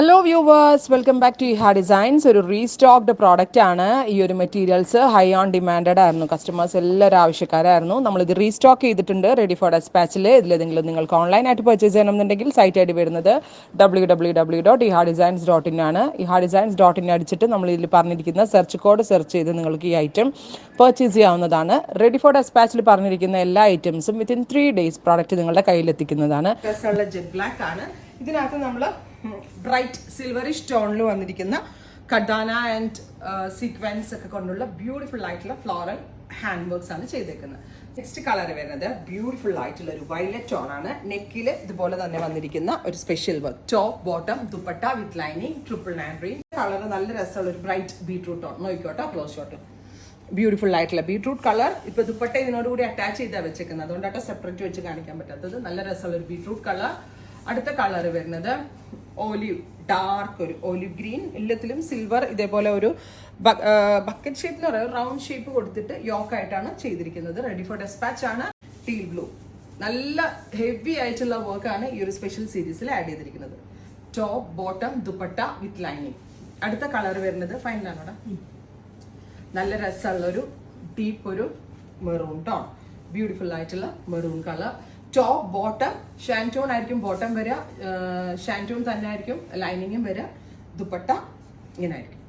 Hello viewers, welcome back to Iha designs. ഒരു restocked product ആണ്. ഈ ഒരു മെറ്റീരിയൽസ് ഹൈ ഓൺ ഡിമാൻഡഡ് ആയിരുന്നു. കസ്റ്റമേഴ്സ് എല്ലാവരും ആവശ്യക്കാരായിരുന്നു. നമ്മളിത് റീസ്റ്റോക്ക് ചെയ്തിട്ടുണ്ട് റെഡി ഫോർ ഡെസ്പാച്ചിൽ. ഇതിലേതെങ്കിലും നിങ്ങൾക്ക് ഓൺലൈനായിട്ട് പർച്ചേസ് ചെയ്യണമെന്നുണ്ടെങ്കിൽ സൈറ്റ് ഐഡി വരുന്നത് www.ihadesigns.in ആണ്. ihadesigns.in അടിച്ചിട്ട് നമ്മൾ ഇതിൽ പറഞ്ഞിരിക്കുന്ന സെർച്ച് കോഡ് സെർച്ച് ചെയ്ത് നിങ്ങൾക്ക് ഈ ഐറ്റം പർച്ചേസ് ചെയ്യാവുന്നതാണ്. റെഡി ഫോർ ഡെസ്പാച്ചിൽ പറഞ്ഞിരിക്കുന്ന എല്ലാ ഐറ്റംസും വിത്തിൻ 3 days പ്രോഡക്റ്റ് നിങ്ങളുടെ കയ്യിലെത്തിക്കുന്നതാണ്. ജെറ്റ് ബ്ലാക്ക് ആണ്. ഇതിനകത്ത് നമ്മൾ ബ്രൈറ്റ് സിൽവറിഷ് ടോണിൽ വന്നിരിക്കുന്ന കഡാന ആൻഡ് സീക്വൻസ് ഒക്കെ കൊണ്ടുള്ള ബ്യൂട്ടിഫുൾ ആയിട്ടുള്ള ഫ്ലോറൽ ഹാൻഡ് വർക്ക്സ് ആണ് ചെയ്തേക്കുന്നത്. നെക്സ്റ്റ് കളർ വരുന്നത് ബ്യൂട്ടിഫുൾ ആയിട്ടുള്ള ഒരു വയലറ്റ് ടോൺ ആണ്. നെക്കിൽ ഇതുപോലെ തന്നെ വന്നിരിക്കുന്ന ഒരു special work. Top bottom dupatta with lining 999. Colour നല്ല രസമുള്ള ഒരു ബ്രൈറ്റ് ബീട്രൂട്ട് ടോൺ. നോക്കിക്കോട്ടോ ക്ലോസ് ഷോട്ട്. ബ്യൂട്ടിഫുൾ ആയിട്ടുള്ള ബീട്രൂട്ട് കളർ. ഇപ്പൊ ദുപ്പട്ട ഇതിനോടുകൂടി അറ്റാച്ച് ചെയ്താൽ വെച്ചേക്കുന്നത്, അതുകൊണ്ടാട്ടോ സെപ്പറേറ്റ് വെച്ച് കാണിക്കാൻ പറ്റാത്തത്. നല്ല രസമുള്ള ഒരു ബീട്രൂട്ട് കളർ. അടുത്ത കളർ വരുന്നത് ഓലിവ്, ഡാർക്ക് ഒരു ഓലിവ് ഗ്രീൻ. എല്ലാത്തിലും സിൽവർ ഇതേപോലെ ഒരു ബക്കറ്റ് ഷേപ്പ് എന്ന് പറയുന്നത് റൗണ്ട് ഷേപ്പ് കൊടുത്തിട്ട് യോക്കായിട്ടാണ് ചെയ്തിരിക്കുന്നത്. റെഡി ഫോർ ഡെസ്പാച്ച് ആണ്. ടീൽ ബ്ലൂ, നല്ല ഹെവി ആയിട്ടുള്ള വർക്കാണ് ഈ ഒരു സ്പെഷ്യൽ സീരീസിൽ ആഡ് ചെയ്തിരിക്കുന്നത്. Top bottom dupatta with lining. അടുത്ത കളർ വരുന്നത് ഫൈനലാണോടാ, നല്ല രസമുള്ള ഒരു ഡീപ്പ് ഒരു മെറൂൺ ടോൺ. ബ്യൂട്ടിഫുൾ ആയിട്ടുള്ള മെറൂൺ കളർ. ടോപ്പ് ബോട്ടം ഷാൻറ്റോൺ ആയിരിക്കും, ബോട്ടം വരിക ഷാൻറ്റോൺ തന്നെ ആയിരിക്കും, ലൈനിങ്ങും വരിക, ദുപ്പട്ട ഇങ്ങനെ ആയിരിക്കും.